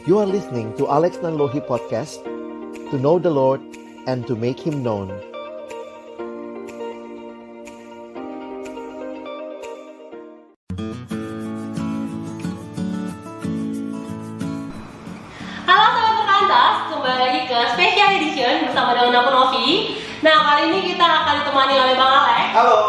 You are listening to Alex Nanlohi Podcast, to know the Lord and to make Him known. Halo Sobat Perkantas, kembali lagi ke Special Edition bersama dengan aku Novi. Nah, kali ini kita akan ditemani oleh Bang Alex. Halo.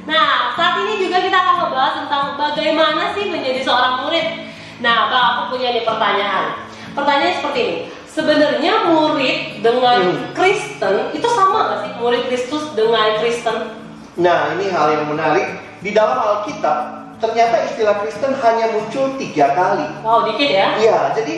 Nah, saat ini juga kita akan membahas tentang bagaimana sih menjadi seorang murid. Nah, Bang, aku punya nih pertanyaan. Pertanyaannya seperti ini. Sebenarnya murid dengan Kristen itu sama nggak sih? Murid Kristus dengan Kristen? Nah, ini hal yang menarik. Di dalam Alkitab, ternyata istilah Kristen hanya muncul 3 kali. Wow, dikit ya? Iya, jadi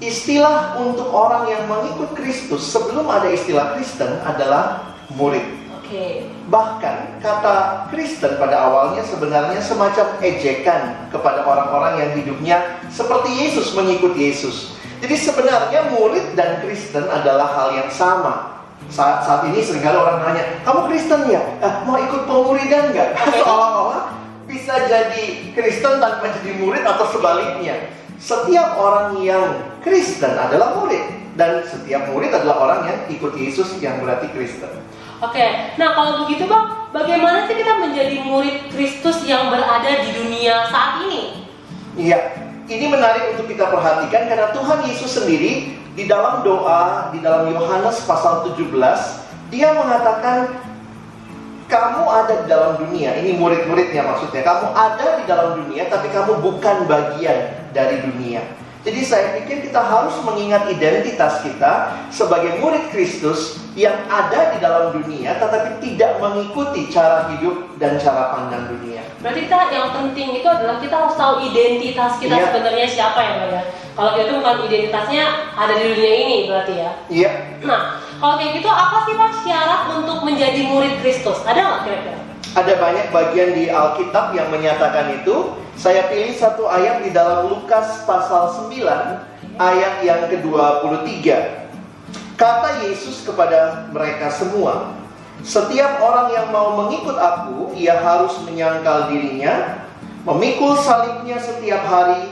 istilah untuk orang yang mengikut Kristus sebelum ada istilah Kristen adalah murid. Oke. Bahkan kata Kristen pada awalnya sebenarnya semacam ejekan kepada orang-orang yang hidupnya seperti Yesus, mengikut Yesus. Jadi sebenarnya murid dan Kristen adalah hal yang sama. Saat ini seringkali orang nanya, kamu Kristen ya? Mau ikut pemuridan nggak? Seolah-olah bisa jadi Kristen tanpa jadi murid atau sebaliknya. Setiap orang yang Kristen adalah murid, dan setiap murid adalah orang yang ikut Yesus yang berarti Kristen. Oke, nah kalau begitu Bang, bagaimana sih kita menjadi murid Kristus yang berada di dunia saat ini? Iya, ini menarik untuk kita perhatikan karena Tuhan Yesus sendiri di dalam doa, di dalam Yohanes pasal 17, dia mengatakan, kamu ada di dalam dunia, ini murid-muridnya maksudnya, kamu ada di dalam dunia tapi kamu bukan bagian dari dunia. Jadi saya pikir kita harus mengingat identitas kita sebagai murid Kristus yang ada di dalam dunia tetapi tidak mengikuti cara hidup dan cara pandang dunia. Berarti kita yang penting itu adalah kita harus tahu identitas kita sebenarnya siapa ya Bang ya. Kalau kita bukan identitasnya ada di dunia ini berarti ya. Iya. Nah, kalau kayak gitu apa sih Bang syarat untuk menjadi murid Kristus? Ada nggak kira-kira? Ada banyak bagian di Alkitab yang menyatakan itu. Saya pilih satu ayat di dalam Lukas pasal 9 ayat yang ke-23. Kata Yesus kepada mereka semua, setiap orang yang mau mengikut aku, ia harus menyangkal dirinya, memikul salibnya setiap hari,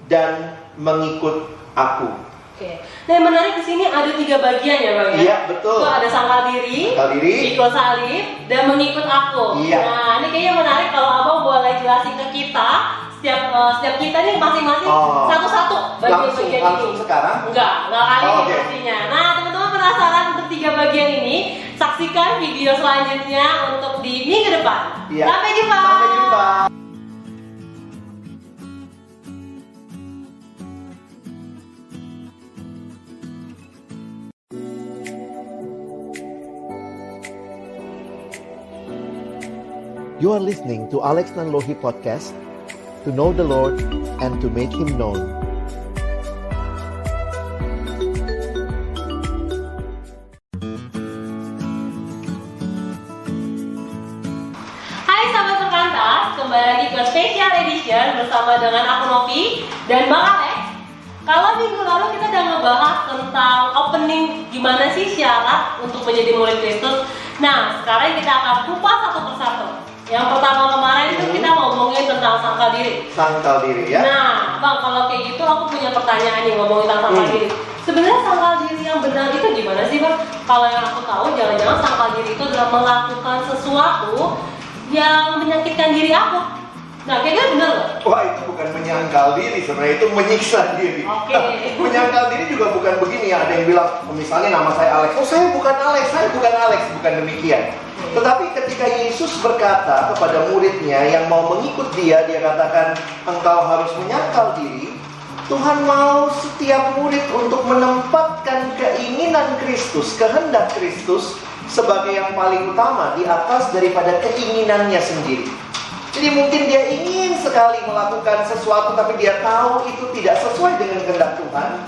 dan mengikut aku. Oke. Nah, yang menarik di sini ada 3 bagian ya Bang ya. Iya, betul. Itu ada sangkal diri, pikul salib, dan mengikut aku. Iya. Nah, ini kayaknya menarik kalau Abang boleh jelasin ke kita setiap kita nih masing-masing satu-satu bagian-bagian ini. Langsung sekarang? Enggak kali ini Okay. pastinya. Nah, teman-teman penasaran untuk 3 bagian ini? Saksikan video selanjutnya untuk di minggu depan. Iya. Sampai jumpa. Sampai jumpa. You are listening to Alex Nanlohi Podcast, to know the Lord and to make Him known. Hai sahabat perkantas, kembali lagi ke Special Edition bersama dengan aku Novi dan Bang Alex. Kalau minggu lalu kita udah ngebahas tentang opening gimana sih syarat untuk menjadi murid Kristus. Nah, sekarang kita akan kupas satu persatu. Yang pertama kemarin itu kita ngomongin tentang sangkal diri. Sangkal diri ya. Nah, Bang, kalau kayak gitu aku punya pertanyaan nih ngomongin tentang sangkal diri. Sebenarnya sangkal diri yang benar itu gimana sih, Bang? Kalau yang aku tahu, jangan-jangan sangkal diri itu adalah melakukan sesuatu yang menyakitkan diri aku. Nah, kayaknya benar nggak? Wah, itu bukan menyangkal diri, sebenarnya itu menyiksa diri. Oke. Menyangkal diri juga bukan begini ya. Ada yang bilang, misalnya nama saya Alex. Oh, saya bukan Alex, bukan demikian. Tetapi ketika Yesus berkata kepada muridnya yang mau mengikut dia katakan, engkau harus menyangkal diri. Tuhan mau setiap murid untuk menempatkan keinginan Kristus, kehendak Kristus sebagai yang paling utama di atas daripada keinginannya sendiri. Jadi mungkin dia ingin sekali melakukan sesuatu tapi dia tahu itu tidak sesuai dengan kehendak Tuhan,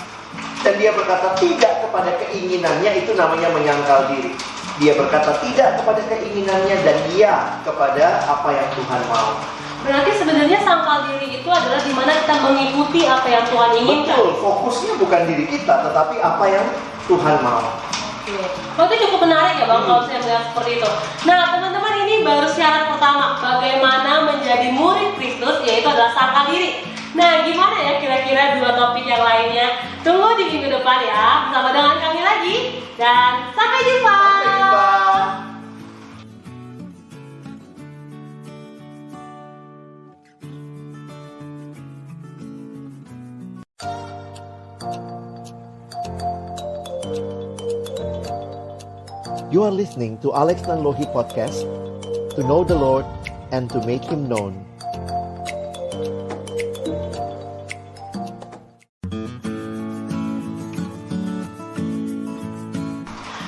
dan dia berkata tidak kepada keinginannya, itu namanya menyangkal diri. Dia berkata tidak kepada keinginannya dan iya kepada apa yang Tuhan mau. Berarti sebenarnya sangkal diri itu adalah di mana kita mengikuti apa yang Tuhan inginkan. Betul, fokusnya bukan diri kita tetapi apa yang Tuhan mau. Oke. Oh, itu cukup menarik ya Bang kalau saya melihat seperti itu. Nah, teman-teman, ini baru syarat pertama bagaimana menjadi murid Kristus, yaitu adalah sangkal diri. Nah, gimana ya kira-kira 2 topik yang lainnya? Tunggu di minggu depan ya, bersama dengan kami lagi. Dan sampai jumpa. Sampai jumpa. You are listening to Alex Nanlohi Podcast, to know the Lord and to make Him known.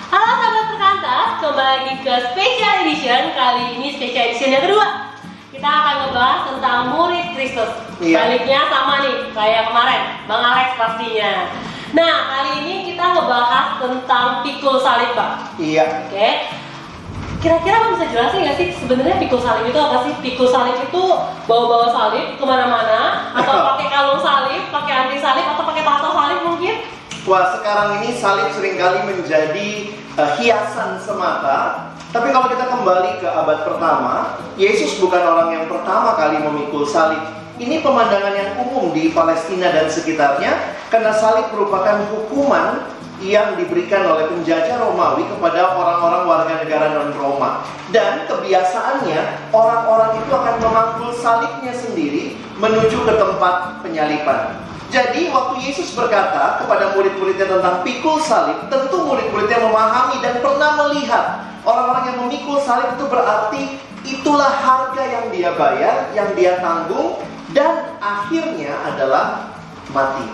Halo sahabat perkantas, kembali lagi ke Special Edition. Kali ini Special Edition yang kedua. Kita akan ngebahas tentang murid Kristus. Iya. Baliknya sama nih, kayak kemarin, Bang Alex pastinya. Nah, kali ini kita ngebahas tentang pikul salib, Pak. Iya. Oke. Kira-kira Bang bisa jelasin nggak sih sebenarnya pikul salib itu apa sih? Pikul salib itu bawa-bawa salib kemana-mana, atau pakai kalung salib, pakai anti salib, atau pakai tato salib mungkin? Wah, sekarang ini salib seringkali menjadi hiasan semata. Tapi kalau kita kembali ke abad pertama, Yesus bukan orang yang pertama kali memikul salib. Ini pemandangan yang umum di Palestina dan sekitarnya, karena salib merupakan hukuman yang diberikan oleh penjajah Romawi kepada orang-orang warga negara non-Roma. Dan kebiasaannya, orang-orang itu akan memangkul salibnya sendiri menuju ke tempat penyaliban. Jadi waktu Yesus berkata kepada murid-muridnya tentang pikul salib, tentu murid-muridnya memahami dan pernah melihat orang-orang yang memikul salib itu berarti itulah harga yang dia bayar, yang dia tanggung, dan akhirnya adalah mati.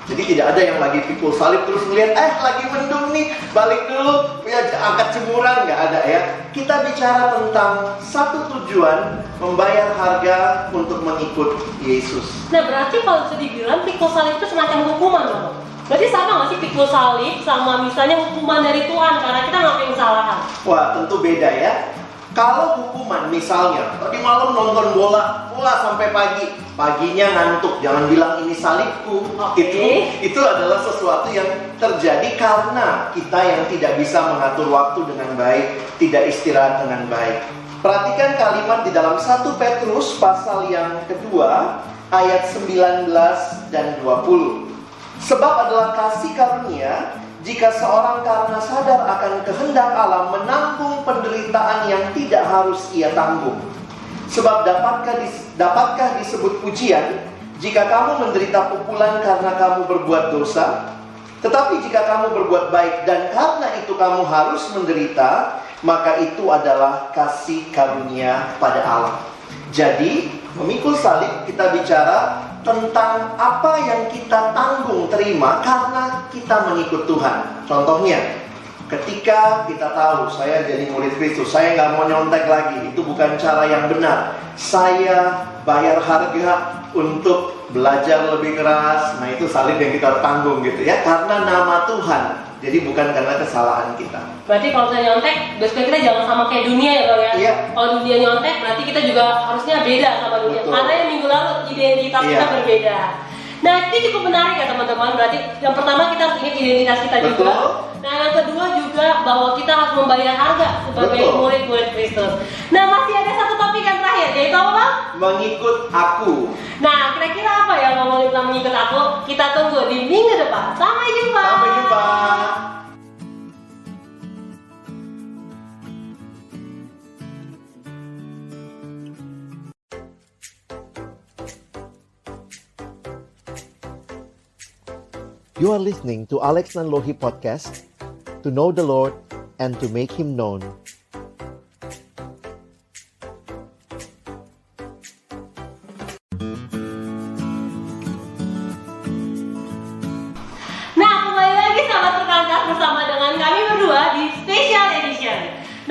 Jadi tidak ada yang lagi pikul salib terus melihat, lagi mendung nih, balik dulu, ya angkat jemuran, nggak ada ya. Kita bicara tentang satu tujuan, membayar harga untuk mengikut Yesus. Nah, berarti kalau bisa dibilang pikul salib itu semacam hukuman loh. Berarti sama nggak sih pikul salib sama misalnya hukuman dari Tuhan karena kita ngelakuin kesalahan? Wah, tentu beda ya. Kalau hukuman misalnya, tadi malam nonton bola sampai pagi, paginya ngantuk, jangan bilang ini salibku. Itu adalah sesuatu yang terjadi karena kita yang tidak bisa mengatur waktu dengan baik, tidak istirahat dengan baik. Perhatikan kalimat di dalam 1 Petrus pasal yang kedua, ayat 19 dan 20. Sebab adalah kasih karunia jika seorang karena sadar akan kehendak Allah menanggung penderitaan yang tidak harus ia tanggung. Sebab dapatkah disebut pujian jika kamu menderita pukulan karena kamu berbuat dosa? Tetapi jika kamu berbuat baik dan karena itu kamu harus menderita, maka itu adalah kasih karunia pada Allah. Jadi, memikul salib kita bicara tentang apa yang kita tanggung terima karena kita mengikut Tuhan. Contohnya, ketika kita tahu saya jadi murid Kristus, saya nggak mau nyontek lagi, itu bukan cara yang benar. Saya bayar harga untuk belajar lebih keras. Nah, itu salib yang kita tanggung gitu ya, karena nama Tuhan. Jadi bukan karena kesalahan kita. Berarti kalau saya nyontek, biasanya kita jangan sama kayak dunia ya Bang ya. Iya. Kalau dunia nyontek, berarti kita juga harusnya beda sama dunia. Betul. Karena yang minggu lalu identitas kita berbeda. Nah, ini cukup menarik ya teman-teman. Berarti yang pertama kita harus ingat identitas kita juga. Betul. Nah, yang kedua juga bahwa kita harus membayar harga sebagai murid-murid Kristus. Nah, masih ada satu topik yang terakhir, yaitu apa Bang? Mengikut aku. Nah, kira-kira apa yang ngomongin tentang mengikut aku? Kita tunggu di minggu depan. Sampai jumpa. Sampai jumpa. You are listening to Alex Nanlohi Podcast, to know the Lord and to make Him known. Nah, kembali lagi sahabat perkantas bersama dengan kami berdua di Special Edition.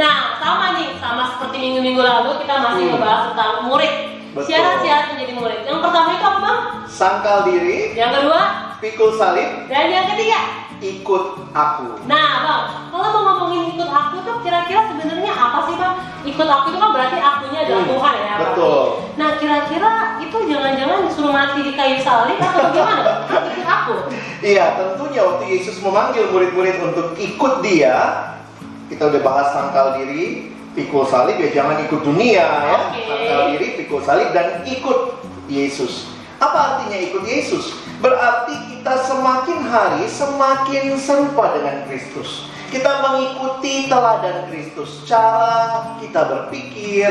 Nah, sama nih, sama seperti minggu-minggu lalu kita masih ngebahas tentang murid. Betul. Syarat-syarat menjadi murid. Yang pertama itu apa Bang? Sangkal diri, Yang kedua? pikul salib, Dan yang ketiga? ikut aku. Nah Bang, kalau mau ngomongin ikut aku tuh kira-kira sebenarnya apa sih Bang? Ikut aku itu kan berarti akunya adalah Tuhan ya Bang? Betul. Nah kira-kira itu jangan-jangan disuruh mati di kayu salib atau bagaimana Bang? Ikut aku? Iya, tentunya waktu Yesus memanggil murid-murid untuk ikut dia, kita udah bahas sangkal diri, pikul salib, ya jangan ikut dunia ya. Oke. Sangkal diri, pikul salib, dan ikut Yesus. Apa artinya ikut Yesus? Berarti kita semakin hari semakin serupa dengan Kristus. Kita mengikuti teladan Kristus. Cara kita berpikir,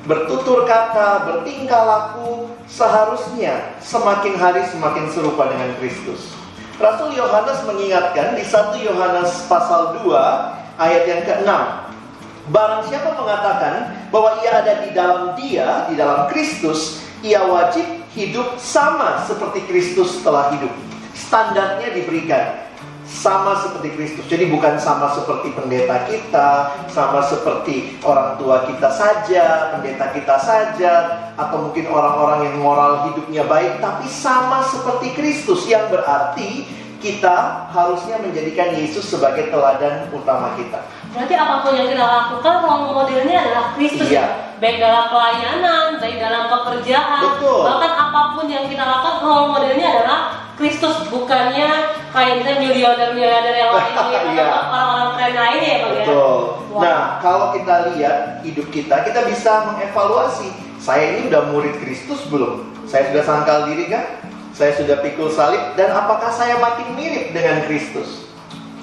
bertutur kata, bertingkah laku seharusnya semakin hari semakin serupa dengan Kristus. Rasul Yohanes mengingatkan di 1 Yohanes pasal 2 ayat yang ke-6. Barang siapa mengatakan bahwa ia ada di dalam Dia, di dalam Kristus, ia wajib hidup sama seperti Kristus telah hidup. Standarnya diberikan sama seperti Kristus. Jadi bukan sama seperti pendeta kita, sama seperti orang tua kita saja, pendeta kita saja, atau mungkin orang-orang yang moral hidupnya baik, tapi sama seperti Kristus, yang berarti kita harusnya menjadikan Yesus sebagai teladan utama kita. Berarti apapun yang kita lakukan, role modelnya adalah Kristus. Iya. Baik dalam pelayanan, baik dalam pekerjaan. Betul. Bahkan apapun yang kita lakukan, role modelnya adalah Kristus. Bukannya kayak misalnya miliarder-miliarder yang lain atau Iya. orang-orang keren lainnya ya Bang ya. Betul. Wow. Nah, kalau kita lihat hidup kita bisa mengevaluasi. Saya ini udah murid Kristus belum? Saya sudah sangkal diri kan? Saya sudah pikul salib, dan apakah saya makin mirip dengan Kristus?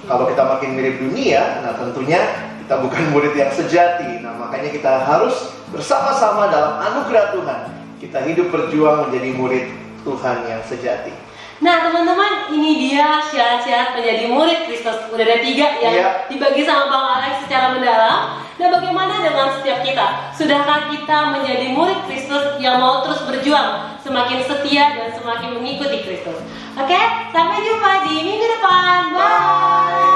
Kalau kita makin mirip dunia, nah tentunya kita bukan murid yang sejati. Nah, makanya kita harus bersama-sama dalam anugerah Tuhan. Kita hidup berjuang menjadi murid Tuhan yang sejati. Nah teman-teman, ini dia syarat-syarat menjadi murid Kristus. Udah ada 3 yang dibagi sama Bang Alex secara mendalam. Nah bagaimana dengan setiap kita? Sudahkah kita menjadi murid Kristus yang mau terus berjuang, semakin setia dan semakin mengikuti Kristus? Oke, sampai jumpa di minggu depan. Bye.